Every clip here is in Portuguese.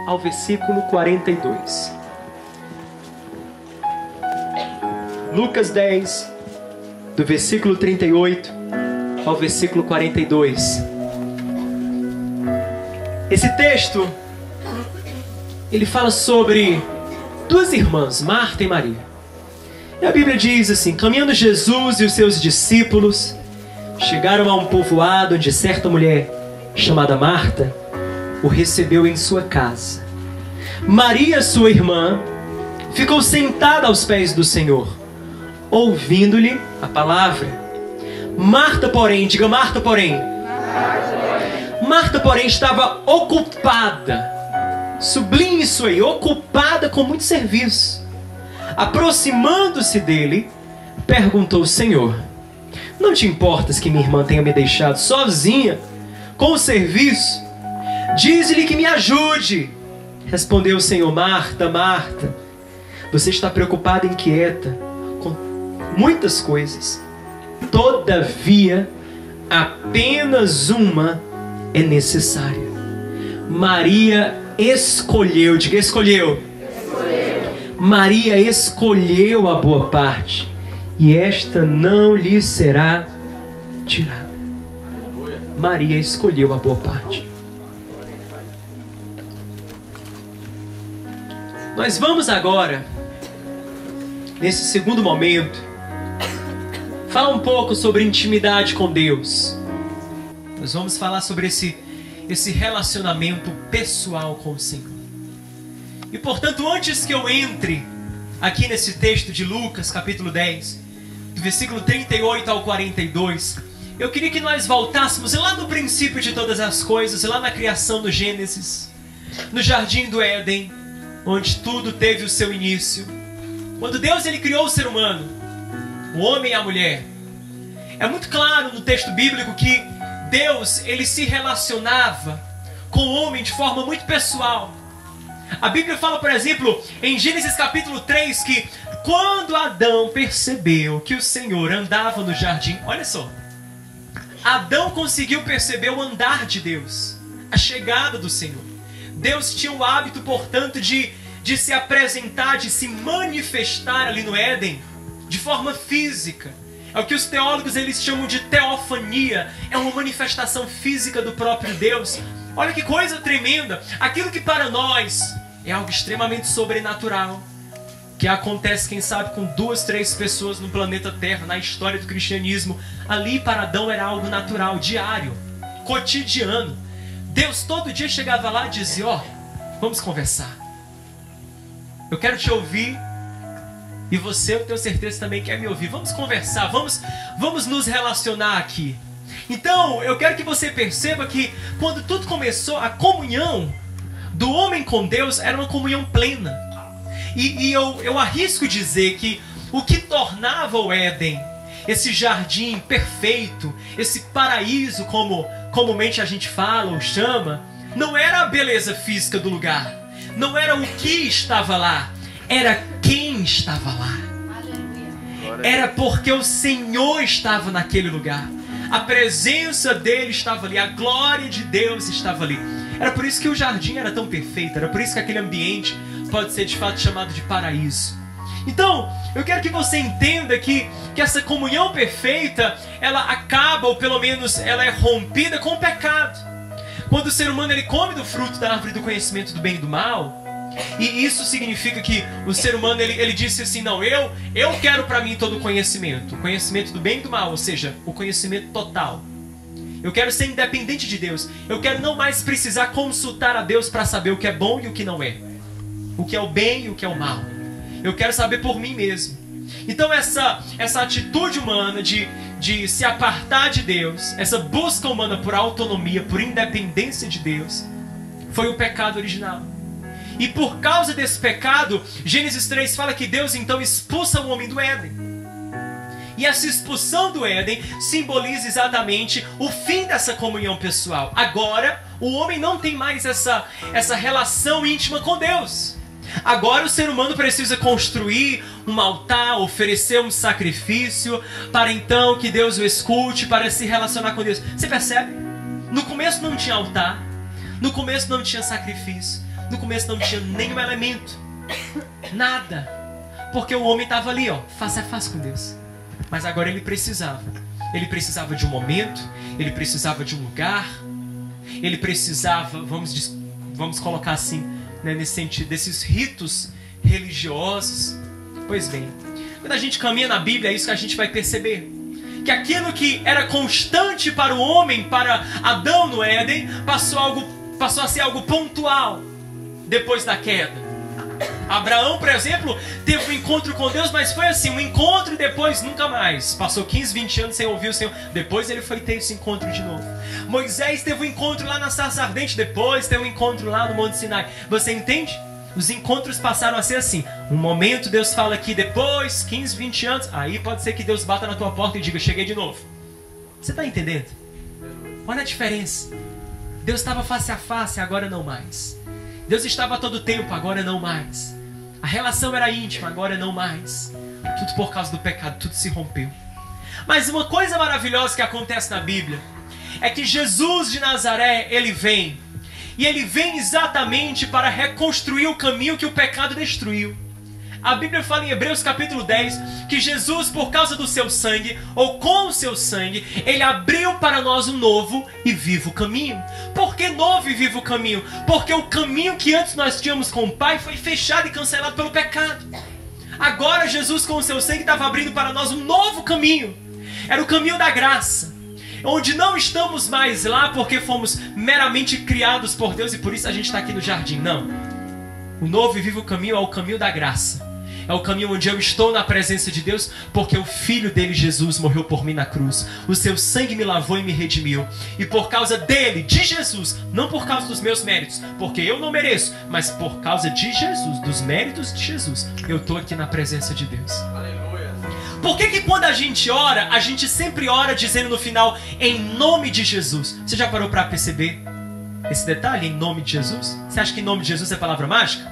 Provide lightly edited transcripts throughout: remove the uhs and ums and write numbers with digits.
ao versículo 42. Lucas 10, do versículo 38 ao versículo 42. Esse texto, ele fala sobre duas irmãs, Marta e Maria. E a Bíblia diz assim: caminhando Jesus e os seus discípulos chegaram a um povoado onde certa mulher chamada Marta o recebeu em sua casa. Maria, sua irmã, ficou sentada aos pés do Senhor, ouvindo-lhe a palavra. Marta, porém, diga Marta, porém. Marta, porém, estava ocupada, sublime isso aí, ocupada com muito serviço. Aproximando-se dele, perguntou: Senhor, não te importas que minha irmã tenha me deixado sozinha com o serviço? Diz-lhe que me ajude. Respondeu o Senhor: Marta, Marta, você está preocupada e inquieta com muitas coisas. Todavia, apenas uma é necessária. Maria escolheu, diga escolheu. Maria escolheu a boa parte, e esta não lhe será tirada. Maria escolheu a boa parte. Nós vamos agora, nesse segundo momento, falar um pouco sobre intimidade com Deus. Nós vamos falar sobre esse relacionamento pessoal com o Senhor. E portanto, antes que eu entre aqui nesse texto de Lucas, capítulo 10, do versículo 38 ao 42, eu queria que nós voltássemos lá no princípio de todas as coisas, lá na criação do Gênesis, no jardim do Éden, onde tudo teve o seu início. Quando Deus ele criou o ser humano, o homem e a mulher, é muito claro no texto bíblico que Deus ele se relacionava com o homem de forma muito pessoal. A Bíblia fala, por exemplo, em Gênesis capítulo 3, que quando Adão percebeu que o Senhor andava no jardim, olha só, Adão conseguiu perceber o andar de Deus, a chegada do Senhor. Deus tinha o hábito, portanto, de se apresentar, de se manifestar ali no Éden, de forma física. É o que os teólogos eles chamam de teofania, é uma manifestação física do próprio Deus. Olha que coisa tremenda, aquilo que para nós é algo extremamente sobrenatural, que acontece, quem sabe, com 2, 3 pessoas no planeta Terra, na história do cristianismo. Ali para Adão era algo natural, diário, cotidiano. Deus todo dia chegava lá e dizia: ó, vamos conversar. Eu quero te ouvir. E você, eu tenho certeza, também quer me ouvir. Vamos conversar, vamos nos relacionar aqui. Então, eu quero que você perceba que quando tudo começou, a comunhão do homem com Deus era uma comunhão plena. E eu arrisco dizer que o que tornava o Éden, esse jardim perfeito, esse paraíso, como comumente a gente fala ou chama, não era a beleza física do lugar, não era o que estava lá, era quem estava lá. Era porque o Senhor estava naquele lugar, a presença dele estava ali, a glória de Deus estava ali. Era por isso que o jardim era tão perfeito, era por isso que aquele ambiente pode ser de fato chamado de paraíso. Então, eu quero que você entenda que essa comunhão perfeita, ela acaba, ou pelo menos ela é rompida com o pecado. Quando o ser humano ele come do fruto da árvore do conhecimento do bem e do mal, e isso significa que o ser humano ele disse assim: não, eu quero para mim todo o conhecimento do bem e do mal, ou seja, o conhecimento total. Eu quero ser independente de Deus. Eu quero não mais precisar consultar a Deus para saber o que é bom e o que não é, o que é o bem e o que é o mal. Eu quero saber por mim mesmo. Então essa atitude humana de se apartar de Deus, essa busca humana por autonomia, por independência de Deus, foi o pecado original. E por causa desse pecado, Gênesis 3 fala que Deus então expulsa o homem do Éden. E essa expulsão do Éden simboliza exatamente o fim dessa comunhão pessoal. Agora, o homem não tem mais essa relação íntima com Deus. Agora o ser humano precisa construir um altar, oferecer um sacrifício, para então que Deus o escute, para se relacionar com Deus. Você percebe? No começo não tinha altar. No começo não tinha sacrifício. No começo não tinha nenhum elemento. Nada. Porque o homem estava ali, ó, face a face com Deus. Mas agora ele precisava. Ele precisava de um momento. Ele precisava de um lugar. Ele precisava, vamos colocar assim, né, nesse sentido, desses ritos religiosos. Pois bem, quando a gente caminha na Bíblia, é isso que a gente vai perceber. Que aquilo que era constante para o homem, para Adão no Éden, passou a ser algo pontual depois da queda. Abraão, por exemplo, teve um encontro com Deus, mas foi assim, um encontro e depois nunca mais. Passou 15, 20 anos sem ouvir o Senhor. Depois ele foi ter esse encontro de novo. Moisés teve um encontro lá na sarça ardente, depois teve um encontro lá no Monte Sinai. Você entende? Os encontros passaram a ser assim. Um momento Deus fala aqui, depois 15, 20 anos, aí pode ser que Deus bata na tua porta e diga, cheguei de novo. Você está entendendo? Olha a diferença. Deus estava face a face, agora não mais. Deus estava a todo tempo, agora não mais. A relação era íntima, agora não mais. Tudo por causa do pecado, tudo se rompeu. Mas uma coisa maravilhosa que acontece na Bíblia é que Jesus de Nazaré, ele vem. E ele vem exatamente para reconstruir o caminho que o pecado destruiu. A Bíblia fala em Hebreus capítulo 10 que Jesus, por causa do seu sangue, ou com o seu sangue, ele abriu para nós um novo e vivo caminho. Por que novo e vivo caminho? Porque o caminho que antes nós tínhamos com o Pai foi fechado e cancelado pelo pecado. Agora Jesus com o seu sangue estava abrindo para nós um novo caminho. Era o caminho da graça. Onde não estamos mais lá porque fomos meramente criados por Deus e por isso a gente está aqui no jardim. Não. O novo e vivo caminho é o caminho da graça. É o caminho onde eu estou na presença de Deus porque o Filho dele, Jesus, morreu por mim na cruz. O seu sangue me lavou e me redimiu. E por causa dele, de Jesus, não por causa dos meus méritos, porque eu não mereço, mas por causa de Jesus, dos méritos de Jesus, eu estou aqui na presença de Deus. Aleluia. Por que quando a gente ora, a gente sempre ora dizendo no final, em nome de Jesus? Você já parou para perceber esse detalhe, em nome de Jesus? Você acha que em nome de Jesus é palavra mágica?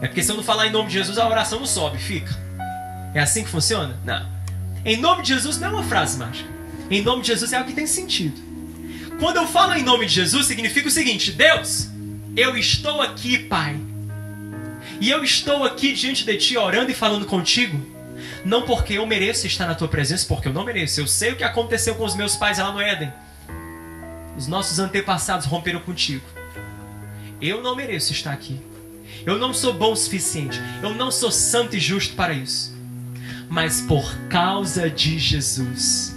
É porque se eu não falar em nome de Jesus, a oração não sobe, fica. É assim que funciona? Não. Em nome de Jesus não é uma frase mágica. Em nome de Jesus é algo que tem sentido. Quando eu falo em nome de Jesus, significa o seguinte: Deus, eu estou aqui, Pai. E eu estou aqui diante de Ti, orando e falando contigo. Não porque eu mereço estar na Tua presença, porque eu não mereço. Eu sei o que aconteceu com os meus pais lá no Éden. Os nossos antepassados romperam contigo. Eu não mereço estar aqui. Eu não sou bom o suficiente. Eu não sou santo e justo para isso. Mas por causa de Jesus,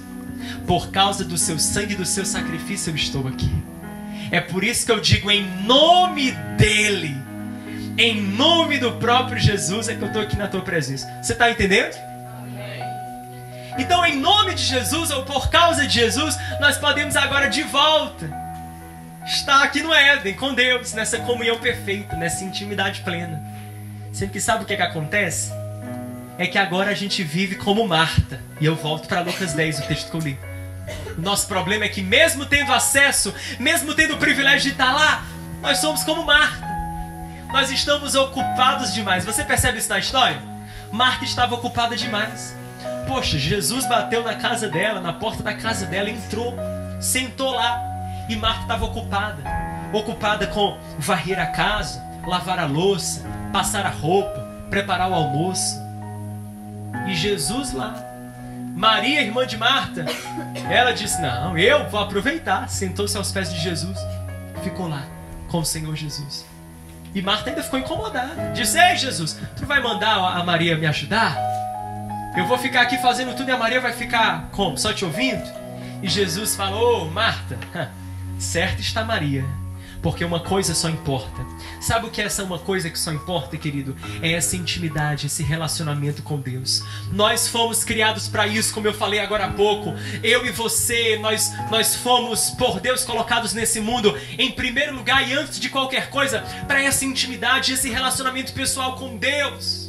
por causa do seu sangue e do seu sacrifício, eu estou aqui. É por isso que eu digo em nome dele, em nome do próprio Jesus, é que eu estou aqui na tua presença. Você está entendendo? Então, em nome de Jesus, ou por causa de Jesus, nós podemos agora de volta estar aqui no Éden, com Deus, nessa comunhão perfeita, nessa intimidade plena. Sendo que sabe o que acontece? É que agora a gente vive como Marta. E eu volto para Lucas 10, o texto que eu li. O nosso problema é que mesmo tendo acesso, mesmo tendo o privilégio de estar lá, nós somos como Marta. Nós estamos ocupados demais. Você percebe isso na história? Marta estava ocupada demais. Poxa, Jesus bateu na casa dela, na porta da casa dela, entrou, sentou lá. E Marta estava ocupada. Ocupada com varrer a casa, lavar a louça, passar a roupa, preparar o almoço. E Jesus lá. Maria, irmã de Marta, ela disse, não, eu vou aproveitar. Sentou-se aos pés de Jesus. Ficou lá com o Senhor Jesus. E Marta ainda ficou incomodada. Disse, ei Jesus, tu vai mandar a Maria me ajudar? Eu vou ficar aqui fazendo tudo e a Maria vai ficar como? Só te ouvindo? E Jesus falou, Marta, certa está Maria, porque uma coisa só importa. Sabe o que é essa uma coisa que só importa, querido? É essa intimidade, esse relacionamento com Deus. Nós fomos criados para isso, como eu falei agora há pouco. Eu e você, nós fomos por Deus colocados nesse mundo em primeiro lugar e antes de qualquer coisa, para essa intimidade, esse relacionamento pessoal com Deus.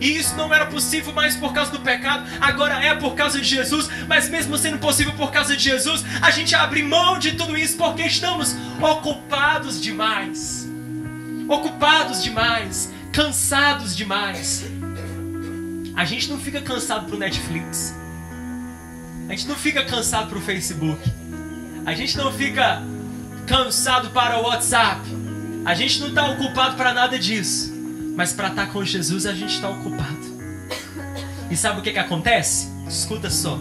E isso não era possível mais por causa do pecado, agora é por causa de Jesus. Mas mesmo sendo possível por causa de Jesus, a gente abre mão de tudo isso porque estamos ocupados demais. Ocupados demais, cansados demais. A gente não fica cansado pro Netflix. A gente não fica cansado pro Facebook. A gente não fica cansado para o WhatsApp. A gente não está ocupado para nada disso. Mas para estar com Jesus a gente está ocupado. E sabe o que acontece? Escuta só.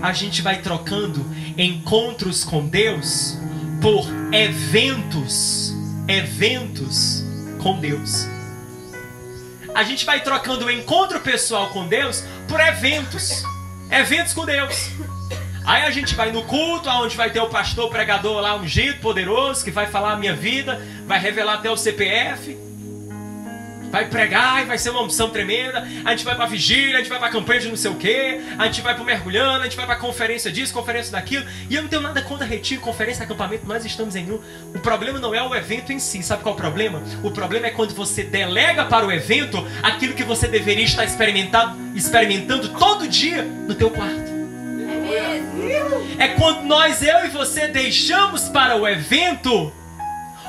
A gente vai trocando encontros com Deus por eventos com Deus. A gente vai trocando o encontro pessoal com Deus por eventos com Deus. Aí a gente vai no culto, onde vai ter o pastor pregador lá ungido, poderoso, que vai falar a minha vida, vai revelar até o CPF, vai pregar e vai ser uma unção tremenda. A gente vai pra vigília, a gente vai pra campanha de não sei o que, a gente vai pro mergulhando, a gente vai pra conferência disso, conferência daquilo. E eu não tenho nada contra retiro, conferência, acampamento, nós estamos em um. O problema não é o evento em si. Sabe qual é o problema? O problema é quando você delega para o evento aquilo que você deveria estar experimentando todo dia no teu quarto. É quando nós, eu e você, deixamos para o evento,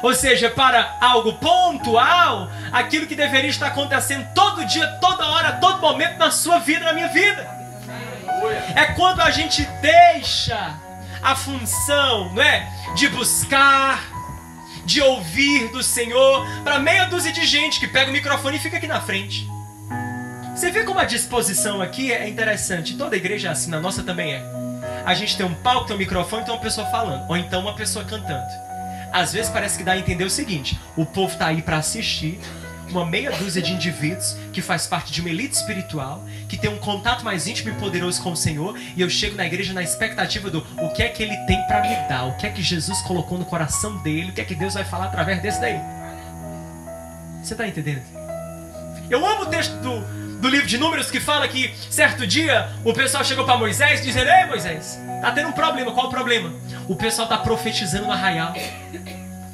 ou seja, para algo pontual, aquilo que deveria estar acontecendo todo dia, toda hora, todo momento na sua vida, na minha vida. É quando a gente deixa a função, não é, de buscar, de ouvir do Senhor, para meia dúzia de gente que pega o microfone e fica aqui na frente. Você vê como a disposição aqui é interessante. Toda igreja é assim, na nossa também é. A gente tem um palco, tem um microfone, tem uma pessoa falando, ou então uma pessoa cantando. Às vezes parece que dá a entender o seguinte: o povo está aí para assistir uma meia dúzia de indivíduos que faz parte de uma elite espiritual, que tem um contato mais íntimo e poderoso com o Senhor, e eu chego na igreja na expectativa do o que é que Ele tem para me dar, o que é que Jesus colocou no coração dele, o que é que Deus vai falar através desse daí. Você está entendendo? Eu amo o texto do livro de Números que fala que certo dia o pessoal chegou para Moisés dizendo: ei Moisés, tá tendo um problema. Qual o problema? O pessoal tá profetizando no arraial.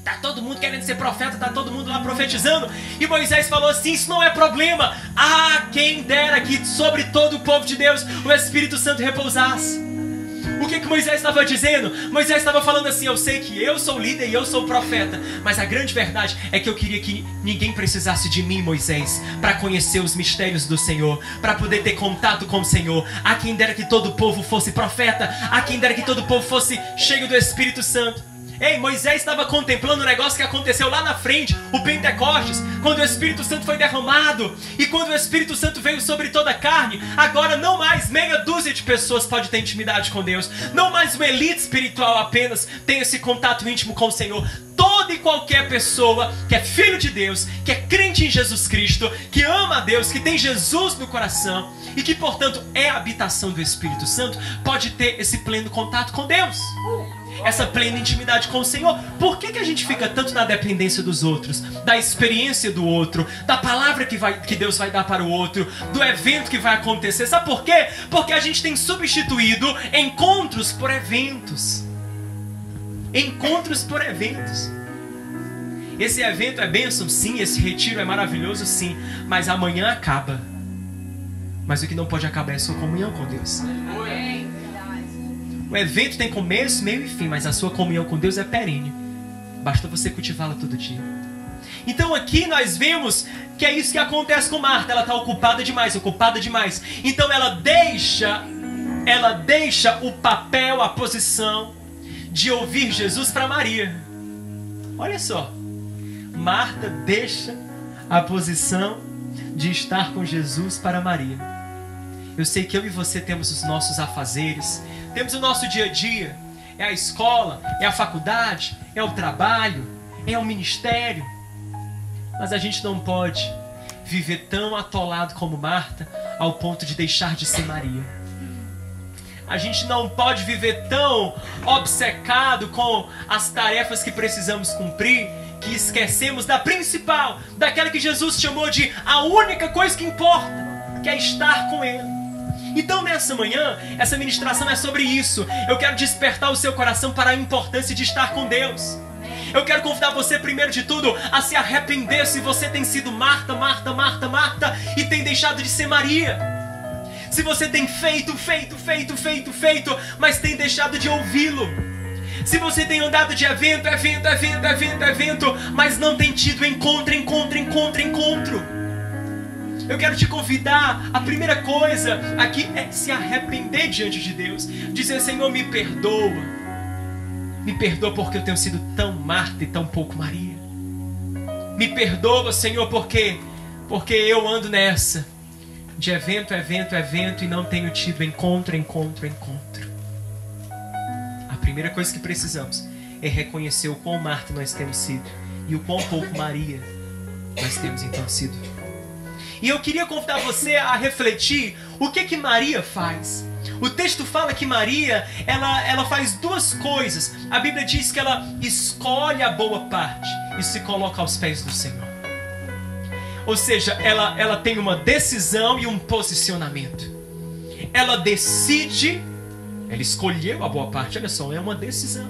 Tá todo mundo querendo ser profeta, tá todo mundo lá profetizando. E Moisés falou assim: isso não é problema. Ah, quem dera que sobre todo o povo de Deus o Espírito Santo repousasse. O que Moisés estava dizendo? Moisés estava falando assim: eu sei que eu sou líder e eu sou profeta, mas a grande verdade é que eu queria que ninguém precisasse de mim, Moisés, para conhecer os mistérios do Senhor, para poder ter contato com o Senhor. A quem dera que todo o povo fosse profeta, a quem dera que todo o povo fosse cheio do Espírito Santo. Ei, Moisés estava contemplando um negócio que aconteceu lá na frente, o Pentecostes, quando o Espírito Santo foi derramado, e quando o Espírito Santo veio sobre toda a carne. Agora não mais meia dúzia de pessoas pode ter intimidade com Deus, não mais uma elite espiritual apenas tem esse contato íntimo com o Senhor. Toda e qualquer pessoa que é filho de Deus, que é crente em Jesus Cristo, que ama a Deus, que tem Jesus no coração e que portanto é a habitação do Espírito Santo, pode ter esse pleno contato com Deus, essa plena intimidade com o Senhor. Por que a gente fica tanto na dependência dos outros, da experiência do outro, da palavra que Deus vai dar para o outro, do evento que vai acontecer? Sabe por quê? Porque a gente tem substituído encontros por eventos. Encontros por eventos. Esse evento é bênção, sim. Esse retiro é maravilhoso, sim. Mas amanhã acaba. Mas o que não pode acabar é a sua comunhão com Deus. O evento tem começo, meio e fim, mas a sua comunhão com Deus é perene. Basta você cultivá-la todo dia. Então aqui nós vemos que é isso que acontece com Marta. Ela está ocupada demais. Então ela deixa o papel, a posição de ouvir Jesus para Maria. Olha só. Marta deixa a posição de estar com Jesus para Maria. Eu sei que eu e você temos os nossos afazeres, temos o nosso dia a dia. É a escola, é a faculdade, é o trabalho, é o ministério. Mas a gente não pode viver tão atolado como Marta ao ponto de deixar de ser Maria. A gente não pode viver tão obcecado com as tarefas que precisamos cumprir que esquecemos da principal, daquela que Jesus chamou de a única coisa que importa, que é estar com Ele. Então nessa manhã, essa ministração é sobre isso. Eu quero despertar o seu coração para a importância de estar com Deus. Eu quero convidar você, primeiro de tudo, a se arrepender se você tem sido Marta e tem deixado de ser Maria. Se você tem feito, mas tem deixado de ouvi-lo. Se você tem andado de evento, mas não tem tido encontro. Eu quero te convidar, a primeira coisa aqui é se arrepender diante de Deus. Dizer: Senhor, me perdoa. Me perdoa porque eu tenho sido tão Marta e tão pouco Maria. Me perdoa, Senhor, porque eu ando nessa, de evento, evento, evento, e não tenho tido encontro, encontro, encontro. A primeira coisa que precisamos é reconhecer o quão Marta nós temos sido e o quão pouco Maria nós temos então sido. E eu queria convidar você a refletir o que Maria faz. O texto fala que Maria, ela faz duas coisas. A Bíblia diz que ela escolhe a boa parte e se coloca aos pés do Senhor. Ou seja, ela tem uma decisão e um posicionamento. Ela decide, ela escolheu a boa parte, olha só, é uma decisão.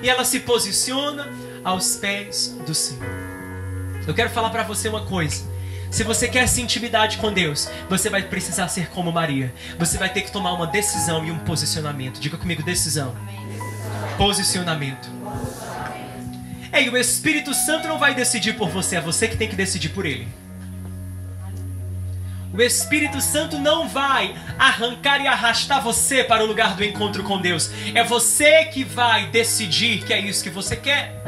E ela se posiciona aos pés do Senhor. Eu quero falar para você uma coisa. Se você quer essa intimidade com Deus, você vai precisar ser como Maria. Você vai ter que tomar uma decisão e um posicionamento. Diga comigo, decisão. Posicionamento. E o Espírito Santo não vai decidir por você, é você que tem que decidir por Ele. O Espírito Santo não vai arrancar e arrastar você para o lugar do encontro com Deus. É você que vai decidir que é isso que você quer.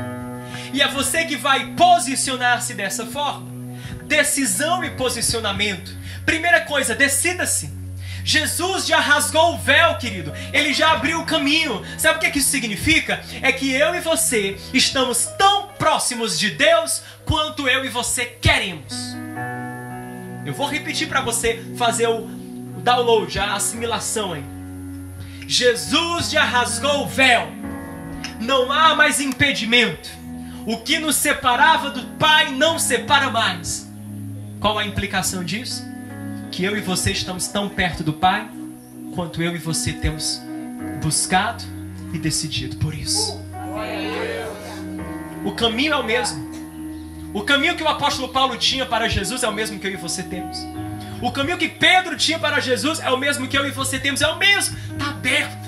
E é você que vai posicionar-se dessa forma. Decisão e posicionamento. Primeira coisa, decida-se. Jesus já rasgou o véu, querido. Ele já abriu o caminho. Sabe o que isso significa? É que eu e você estamos tão próximos de Deus quanto eu e você queremos. Eu vou repetir para você fazer o download, a assimilação aí. Jesus já rasgou o véu. Não há mais impedimento. O que nos separava do Pai não separa mais. Qual a implicação disso? Que eu e você estamos tão perto do Pai quanto eu e você temos buscado e decidido por isso. O caminho é o mesmo. O caminho que o apóstolo Paulo tinha para Jesus é o mesmo que eu e você temos. O caminho que Pedro tinha para Jesus é o mesmo que eu e você temos. É o mesmo. Está aberto.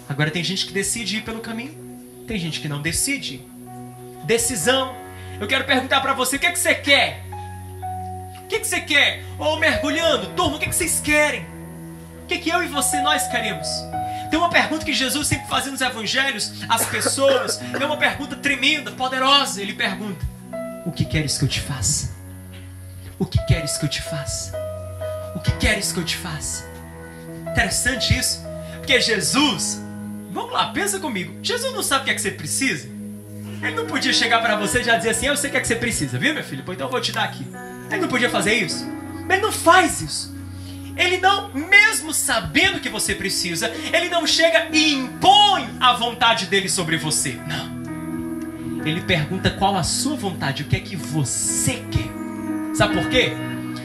Agora tem gente que decide ir pelo caminho. Tem gente que não decide. Decisão. Eu quero perguntar para você, o que é que você quer? O que é que você quer? Ou mergulhando, turma, o que é que vocês querem? O que é que eu e você, nós queremos? Tem uma pergunta que Jesus sempre fazia nos evangelhos às pessoas. É uma pergunta tremenda, poderosa. Ele pergunta: o que queres que eu te faça? O que queres que eu te faça? O que queres que eu te faça? Interessante isso. Porque Jesus, vamos lá, pensa comigo. Jesus não sabe o que é que você precisa? Ele não podia chegar para você e já dizer assim: eu sei o que é que você precisa, viu, meu filho? Pois então eu vou te dar aqui. Ele não podia fazer isso? Ele não faz isso. Ele não, mesmo sabendo o que você precisa, ele não chega e impõe a vontade dele sobre você. Não. Ele pergunta qual a sua vontade, o que é que você quer. Sabe por quê?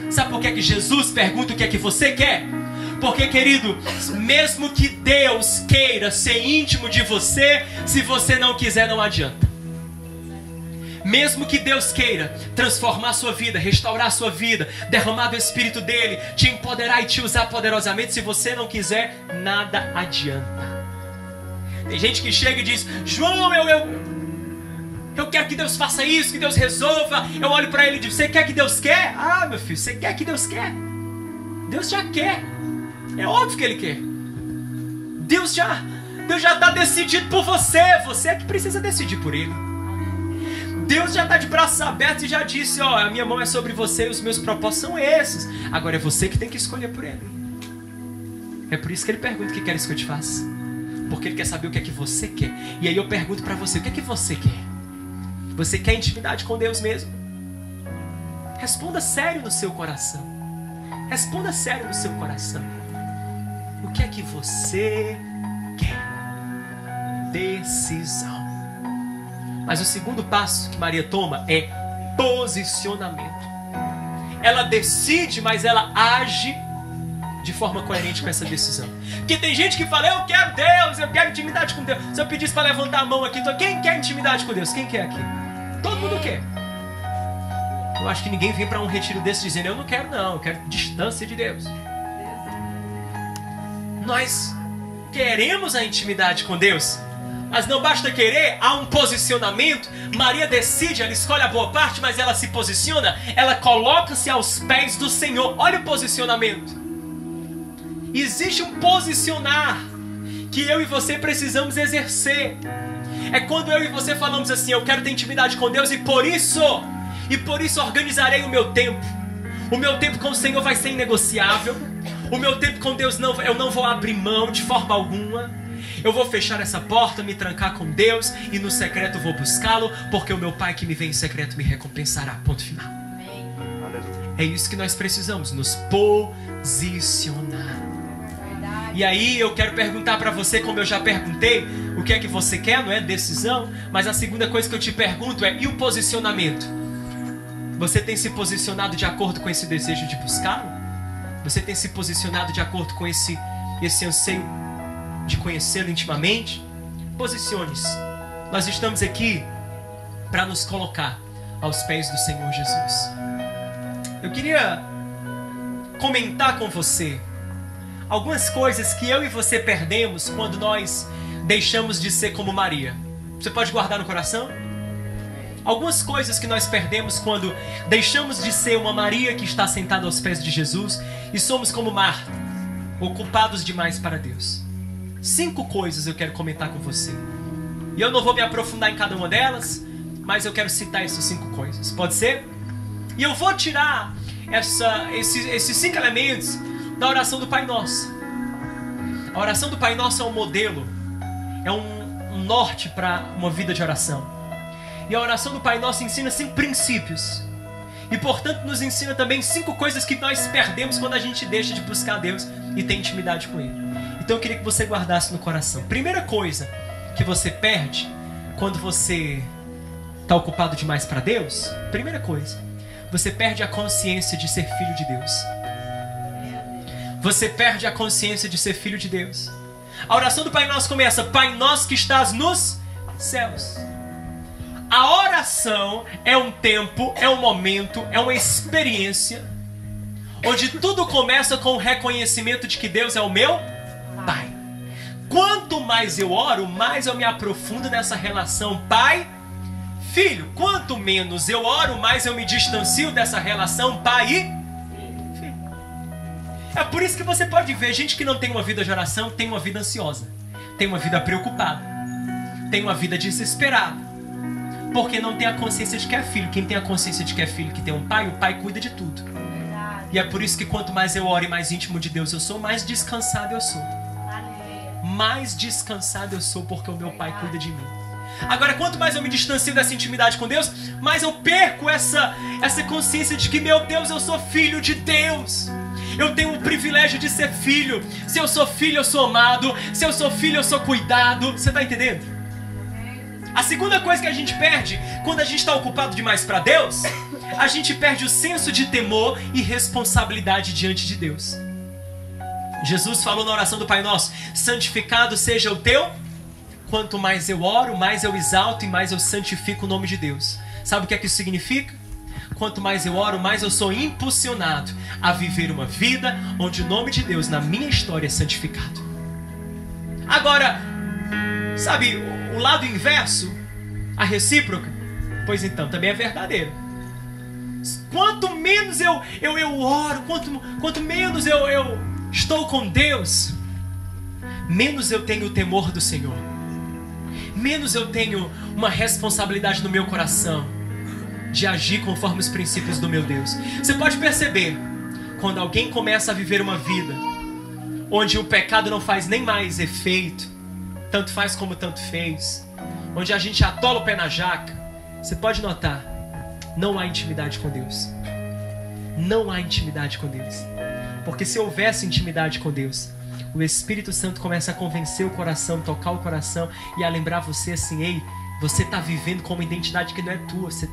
Sabe por que é que Jesus pergunta o que é que você quer? Porque, querido, mesmo que Deus queira ser íntimo de você, se você não quiser, não adianta. Mesmo que Deus queira transformar a sua vida, restaurar a sua vida, derramar do Espírito dele, te empoderar e te usar poderosamente, se você não quiser, nada adianta. Tem gente que chega e diz: João, eu quero que Deus faça isso, que Deus resolva. Eu olho para ele e digo: você quer que Deus quer? Ah, meu filho, você quer que Deus quer? Deus já quer. É óbvio que ele quer. Deus já está decidido por você. Você é que precisa decidir por ele. Deus já está de braços abertos e já disse: ó, a minha mão é sobre você e os meus propósitos são esses. Agora é você que tem que escolher por ele. É por isso que ele pergunta: o que queres que eu te faça? Porque ele quer saber o que é que você quer. E aí eu pergunto para você: o que é que você quer? Você quer intimidade com Deus mesmo? Responda sério no seu coração. Responda sério no seu coração. O que é que você quer? Decisão. Mas o segundo passo que Maria toma é posicionamento. Ela decide, mas ela age de forma coerente com essa decisão. Porque tem gente que fala: eu quero Deus, eu quero intimidade com Deus. Se eu pedisse para levantar a mão aqui, então, quem quer intimidade com Deus? Quem quer aqui? Todo mundo quer. Eu acho que ninguém vem para um retiro desse dizendo: eu não quero não, eu quero distância de Deus. Nós queremos a intimidade com Deus. Mas não basta querer, há um posicionamento. Maria decide, ela escolhe a boa parte, mas ela se posiciona, ela coloca-se aos pés do Senhor. Olha o posicionamento. Existe um posicionar que eu e você precisamos exercer. É quando eu e você falamos assim: eu quero ter intimidade com Deus e por isso organizarei o meu tempo. O meu tempo com o Senhor vai ser inegociável. O meu tempo com Deus eu não vou abrir mão de forma alguma. Eu vou fechar essa porta, me trancar com Deus e no secreto vou buscá-lo, porque o meu Pai que me vê em secreto me recompensará. Ponto final. É isso que nós precisamos, nos posicionar. E aí eu quero perguntar para você, como eu já perguntei, o que é que você quer, não é decisão, mas a segunda coisa que eu te pergunto é: e o posicionamento? Você tem se posicionado de acordo com esse desejo de buscá-lo? Você tem se posicionado de acordo com esse anseio de conhecê-lo intimamente? Posicione-se. Nós estamos aqui para nos colocar aos pés do Senhor Jesus. Eu queria comentar com você algumas coisas que eu e você perdemos quando nós deixamos de ser como Maria. Você pode guardar no coração? Algumas coisas que nós perdemos quando deixamos de ser uma Maria que está sentada aos pés de Jesus e somos como Marta, ocupados demais para Deus. 5 coisas eu quero comentar com você. E eu não vou me aprofundar em cada uma delas, mas eu quero citar essas 5 coisas. Pode ser? E eu vou tirar esses 5 elementos da oração do Pai Nosso. A oração do Pai Nosso é um modelo, é um norte para uma vida de oração. E a oração do Pai Nosso ensina 5 princípios. E portanto nos ensina também 5 coisas que nós perdemos quando a gente deixa de buscar Deus e ter intimidade com Ele. Então eu queria que você guardasse no coração. Primeira coisa que você perde quando você está ocupado demais para Deus, primeira coisa, você perde a consciência de ser filho de Deus. Você perde a consciência de ser filho de Deus. A oração do Pai Nosso começa: Pai Nosso que estás nos céus. A oração é um tempo, é um momento, é uma experiência onde tudo começa com o reconhecimento de que Deus é o meu Pai. Quanto mais eu oro, mais eu me aprofundo nessa relação Pai-Filho. Quanto menos eu oro, mais eu me distancio dessa relação Pai e Filho. É por isso que você pode ver gente que não tem uma vida de oração, tem uma vida ansiosa, tem uma vida preocupada, tem uma vida desesperada, porque não tem a consciência de que é filho. Quem tem a consciência de que é filho, que tem um pai, o pai cuida de tudo. E é por isso que quanto mais eu oro e mais íntimo de Deus eu sou, mais descansado eu sou. Mais descansado eu sou, porque o meu pai cuida de mim. Agora, quanto mais eu me distancio dessa intimidade com Deus, mais eu perco essa consciência de que, meu Deus, eu sou filho de Deus. Eu tenho o privilégio de ser filho. Se eu sou filho, eu sou amado. Se eu sou filho, eu sou cuidado. Você está entendendo? A segunda coisa que a gente perde quando a gente está ocupado demais para Deus, a gente perde o senso de temor e responsabilidade diante de Deus. Jesus falou na oração do Pai Nosso: santificado seja o teu. Quanto mais eu oro, mais eu exalto e mais eu santifico o nome de Deus. Sabe o que é que isso significa? Quanto mais eu oro, mais eu sou impulsionado a viver uma vida onde o nome de Deus na minha história é santificado. Agora, sabe, o lado inverso, a recíproca, pois então, também é verdadeiro. Quanto menos eu oro, quanto menos eu estou com Deus, menos eu tenho o temor do Senhor, menos eu tenho uma responsabilidade no meu coração de agir conforme os princípios do meu Deus. Você pode perceber, quando alguém começa a viver uma vida onde o pecado não faz nem mais efeito, tanto faz como tanto fez, onde a gente atola o pé na jaca, você pode notar, não há intimidade com Deus. Não há intimidade com Deus. Porque se houvesse intimidade com Deus, o Espírito Santo começa a convencer o coração, tocar o coração e a lembrar você assim: ei, você está vivendo com uma identidade que não é tua, você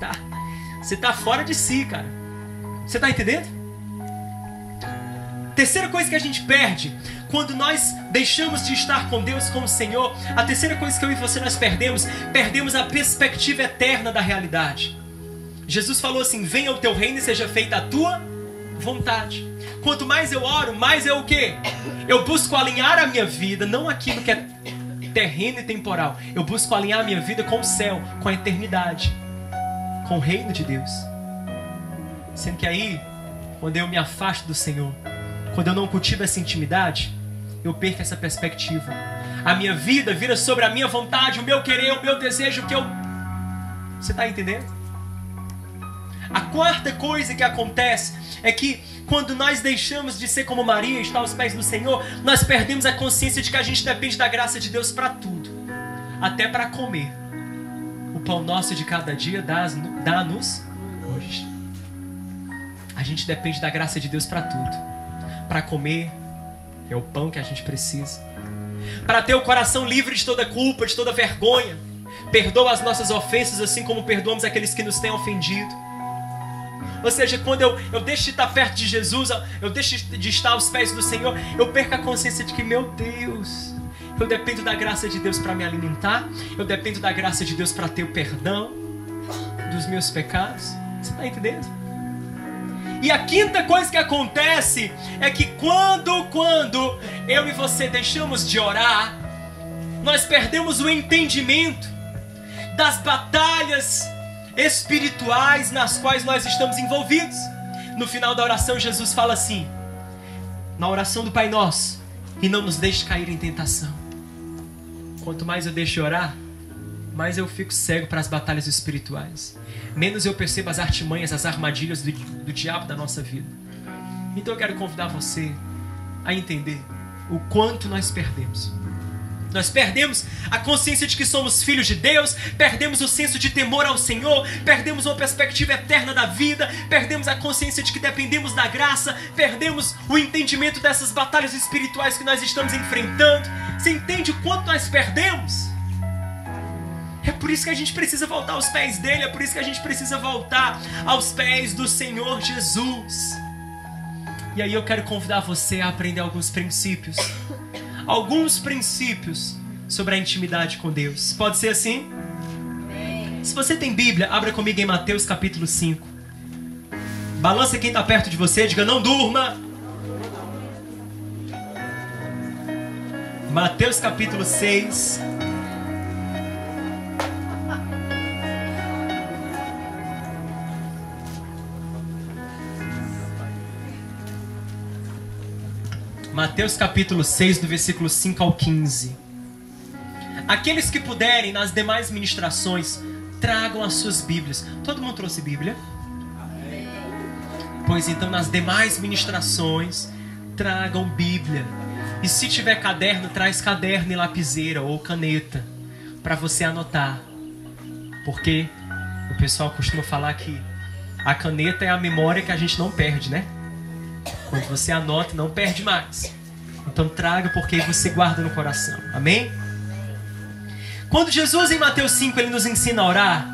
tá fora de si, cara. Você está entendendo? Terceira coisa que a gente perde quando nós deixamos de estar com Deus, com o Senhor, a terceira coisa que eu e você nós perdemos a perspectiva eterna da realidade. Jesus falou assim: venha o teu reino e seja feita a tua vontade. Quanto mais eu oro, mais eu o quê? Eu busco alinhar a minha vida, não aquilo que é terreno e temporal. Eu busco alinhar a minha vida com o céu, com a eternidade, com o reino de Deus. Sendo que aí, quando eu me afasto do Senhor, quando eu não cultivo essa intimidade, eu perco essa perspectiva. a minha vida, vira sobre a minha vontade, o meu querer, o meu desejo, o que eu... Você está entendendo? A quarta coisa que acontece é que quando nós deixamos de ser como Maria, estar aos pés do Senhor, nós perdemos a consciência de que a gente depende da graça de Deus para tudo, até para comer. O pão nosso de cada dia dá-nos hoje. A gente depende da graça de Deus para tudo. Para comer, é o pão que a gente precisa. Para ter o coração livre de toda culpa, de toda vergonha. Perdoa as nossas ofensas, assim como perdoamos aqueles que nos têm ofendido. Ou seja, quando eu deixo de estar perto de Jesus, eu deixo de estar aos pés do Senhor, eu perco a consciência de que, meu Deus, eu dependo da graça de Deus para me alimentar, eu dependo da graça de Deus para ter o perdão dos meus pecados. Você está entendendo? E a quinta coisa que acontece é que quando eu e você deixamos de orar, nós perdemos o entendimento das batalhas espirituais nas quais nós estamos envolvidos. No final da oração, Jesus fala assim, na oração do Pai Nosso: e não nos deixe cair em tentação. Quanto mais eu deixo de orar, mais eu fico cego para as batalhas espirituais, menos eu percebo as artimanhas, as armadilhas do diabo da nossa vida. Então eu quero convidar você a entender o quanto nós perdemos. Nós perdemos a consciência de que somos filhos de Deus, perdemos o senso de temor ao Senhor, perdemos uma perspectiva eterna da vida, perdemos a consciência de que dependemos da graça, perdemos o entendimento dessas batalhas espirituais que nós estamos enfrentando. Você entende o quanto nós perdemos? É por isso que a gente precisa voltar aos pés dele, é por isso que a gente precisa voltar aos pés do Senhor Jesus. E aí eu quero convidar você a aprender alguns princípios sobre a intimidade com Deus. Pode ser assim? Amém. Se você tem Bíblia, abra comigo em Mateus capítulo 5. Balança quem está perto de você, diga: não durma. Mateus capítulo 6. Mateus capítulo 6, do versículo 5 ao 15. Aqueles que puderem, nas demais ministrações, tragam as suas Bíblias. Todo mundo trouxe Bíblia? Amém. Pois então, nas demais ministrações, tragam Bíblia. E se tiver caderno, traz caderno e lapiseira ou caneta, para você anotar. Porque o pessoal costuma falar que a caneta é a memória que a gente não perde, né? Quando você anota, não perde mais. Então traga, porque você guarda no coração. Amém? Quando Jesus, em Mateus 5, ele nos ensina a orar,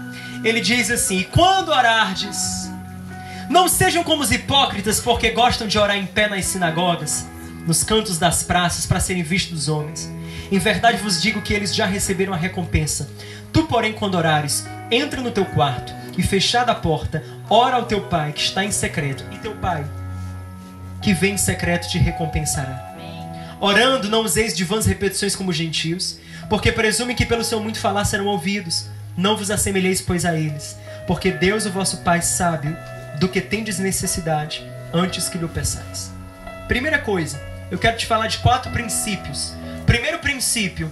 ele diz assim: quando orardes, não sejam como os hipócritas, porque gostam de orar em pé nas sinagogas, nos cantos das praças, para serem vistos dos homens. Em verdade vos digo que eles já receberam a recompensa. Tu, porém, quando orares, entra no teu quarto e, fechada a porta, ora ao teu pai que está em secreto, e teu pai que vem em secreto te recompensará. Orando, não useis de vãs repetições como gentios, porque presumem que pelo seu muito falar serão ouvidos. Não vos assemelheis, pois, a eles, porque Deus, o vosso Pai, sabe do que tendes necessidade antes que lhe o peçais. Primeira coisa, eu quero te falar de 4 princípios. Primeiro princípio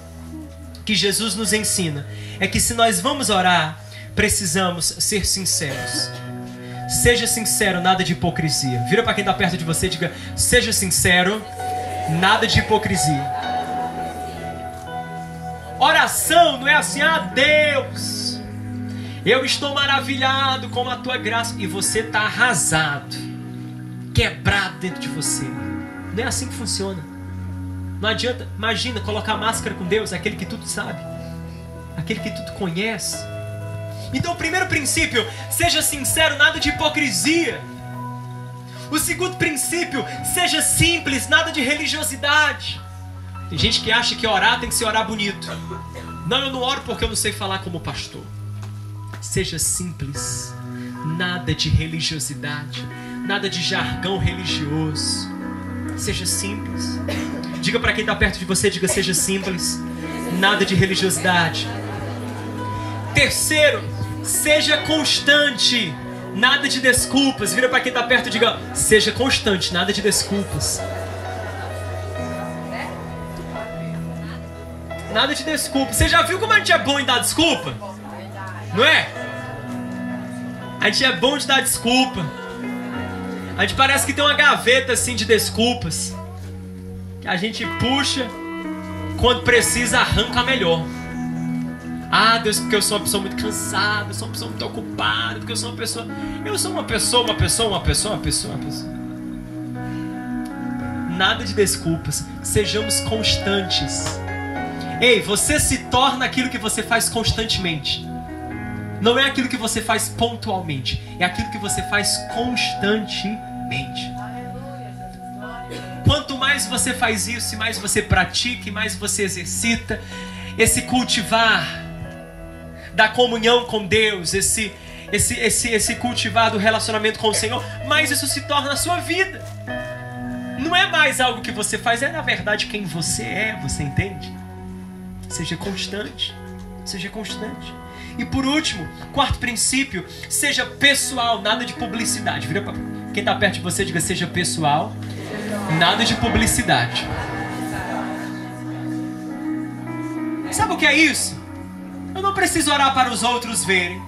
que Jesus nos ensina é que se nós vamos orar, precisamos ser sinceros. Seja sincero, nada de hipocrisia. Vira para quem está perto de você e diga: seja sincero, nada de hipocrisia. Oração não é assim: ah, Deus, eu estou maravilhado com a tua graça, e você está arrasado, quebrado dentro de você. Não é assim que funciona. Não adianta, imagina, colocar máscara com Deus, aquele que tudo sabe, aquele que tudo conhece. Então o primeiro princípio: seja sincero, nada de hipocrisia. O segundo princípio: seja simples, nada de religiosidade. Tem gente que acha que orar tem que ser orar bonito. Não, eu não oro porque eu não sei falar como pastor. Seja simples, nada de religiosidade, nada de jargão religioso. Seja simples. Diga para quem está perto de você, diga: seja simples, nada de religiosidade. Terceiro, seja constante, nada de desculpas. Vira para quem está perto e diga: seja constante, nada de desculpas. Nada de desculpa. Você já viu como a gente é bom em dar desculpa? Não é? A gente é bom de dar desculpa. A gente parece que tem uma gaveta assim de desculpas, que a gente puxa, quando precisa arranca a melhor. Ah, Deus, porque eu sou uma pessoa muito cansada, eu sou uma pessoa muito ocupada, porque eu sou uma pessoa... Eu sou uma pessoa. Nada de desculpas. Sejamos constantes. Ei, você se torna aquilo que você faz constantemente. Não é aquilo que você faz pontualmente, é aquilo que você faz constantemente. Quanto mais você faz isso, e mais você pratica, e mais você exercita esse cultivar da comunhão com Deus, esse cultivar do relacionamento com o Senhor, mais isso se torna a sua vida. Não é mais algo que você faz, é na verdade quem você é, você entende? Seja constante, seja constante. E por último, quarto princípio, seja pessoal, nada de publicidade. Vira pra quem está perto de você, diga: seja pessoal, nada de publicidade. Sabe o que é isso? Eu não preciso orar para os outros verem.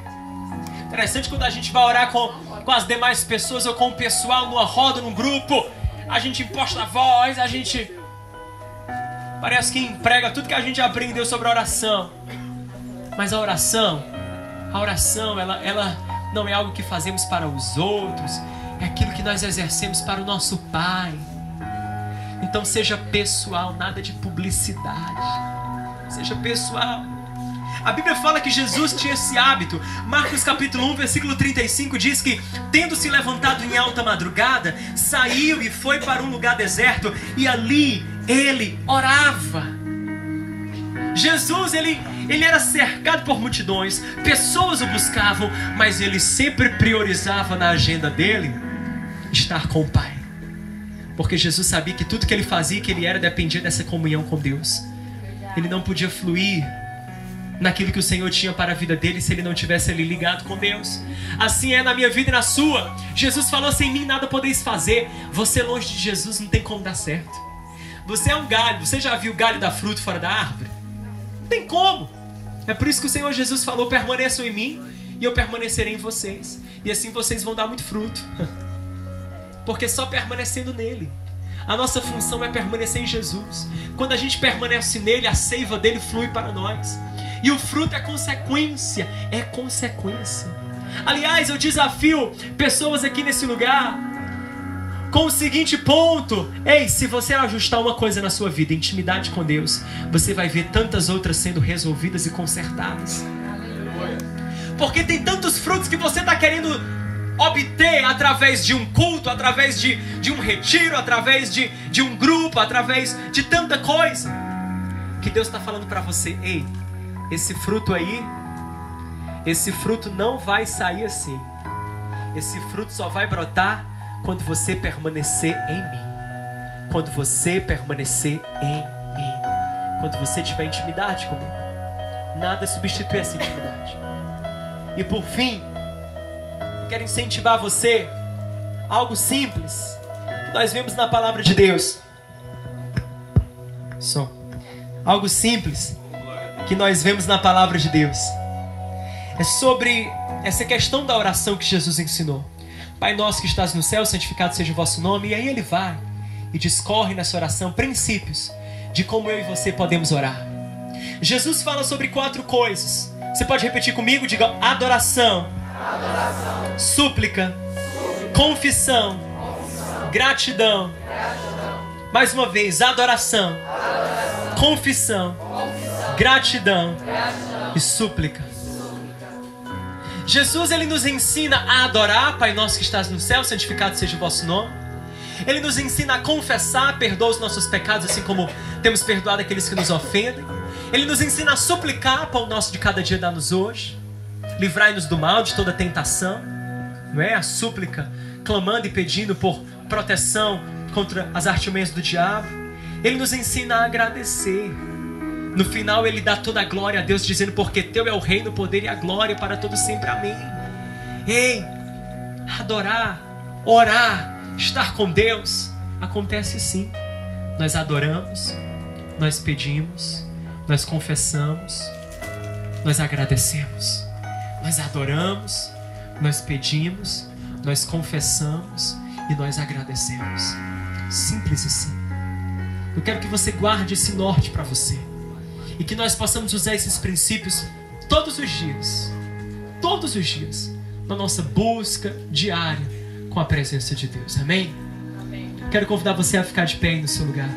Interessante quando a gente vai orar com as demais pessoas ou com o pessoal numa roda, num grupo, a gente imposta a voz, a gente parece que emprega tudo que a gente aprendeu sobre a oração. Mas a oração, ela não é algo que fazemos para os outros, é aquilo que nós exercemos para o nosso Pai. Então seja pessoal, nada de publicidade. Seja pessoal. A Bíblia fala que Jesus tinha esse hábito. Marcos capítulo 1, versículo 35 diz que, tendo se levantado em alta madrugada, saiu e foi para um lugar deserto, e ali ele orava. Jesus, ele era cercado por multidões, pessoas o buscavam, mas ele sempre priorizava na agenda dele estar com o Pai. Porque Jesus sabia que tudo que ele fazia, que ele era, dependia dessa comunhão com Deus. Ele não podia fluir naquilo que o Senhor tinha para a vida dele se ele não tivesse ali ligado com Deus. Assim é na minha vida e na sua. Jesus falou: sem mim nada podeis fazer. Você longe de Jesus não tem como dar certo. Você é um galho. Você já viu o galho dar fruto fora da árvore? Não tem como. É por isso que o Senhor Jesus falou: permaneçam em mim e eu permanecerei em vocês. E assim vocês vão dar muito fruto. Porque só permanecendo nele. A nossa função é permanecer em Jesus. Quando a gente permanece nele, a seiva dele flui para nós. E o fruto é consequência. É consequência. Aliás, eu desafio pessoas aqui nesse lugar com o seguinte ponto: ei, se você ajustar uma coisa na sua vida, intimidade com Deus, você vai ver tantas outras sendo resolvidas e consertadas. Porque tem tantos frutos que você está querendo obter através de um culto, através de um retiro, através de um grupo, através de tanta coisa, que Deus está falando para você: ei, esse fruto aí, esse fruto não vai sair assim. Esse fruto só vai brotar quando você permanecer em mim. Quando você permanecer em mim. Quando você tiver intimidade comigo. Nada substitui essa intimidade. E por fim, quero incentivar você a algo simples que nós vemos na palavra de Deus. Algo simples que nós vemos na palavra de Deus. É sobre essa questão da oração que Jesus ensinou. Pai nosso que estás no céu, santificado seja o vosso nome. E aí ele vai e discorre nessa oração princípios de como eu e você podemos orar. Jesus fala sobre 4 coisas. Você pode repetir comigo? Diga: adoração, súplica, confissão, gratidão. Mais uma vez: adoração, confissão, gratidão e súplica. Jesus, ele nos ensina a adorar. Pai nosso que estás no céu, santificado seja o vosso nome. Ele nos ensina a confessar, perdoa os nossos pecados, assim como temos perdoado aqueles que nos ofendem. Ele nos ensina a suplicar: pão nosso de cada dia dá-nos hoje. Livrai-nos do mal, de toda tentação. Não é? A súplica, clamando e pedindo por proteção contra as artimanhas do diabo. Ele nos ensina a agradecer. No final ele dá toda a glória a Deus, dizendo: porque teu é o reino, o poder e a glória para todo sempre, amém. Ei, adorar, orar, estar com Deus acontece sim. Nós adoramos, nós pedimos, nós confessamos, nós agradecemos, nós adoramos, nós pedimos, nós confessamos e nós agradecemos. Simples assim. Eu quero que você guarde esse norte para você e que nós possamos usar esses princípios todos os dias, na nossa busca diária com a presença de Deus. Amém? Amém. Quero convidar você a ficar de pé aí no seu lugar.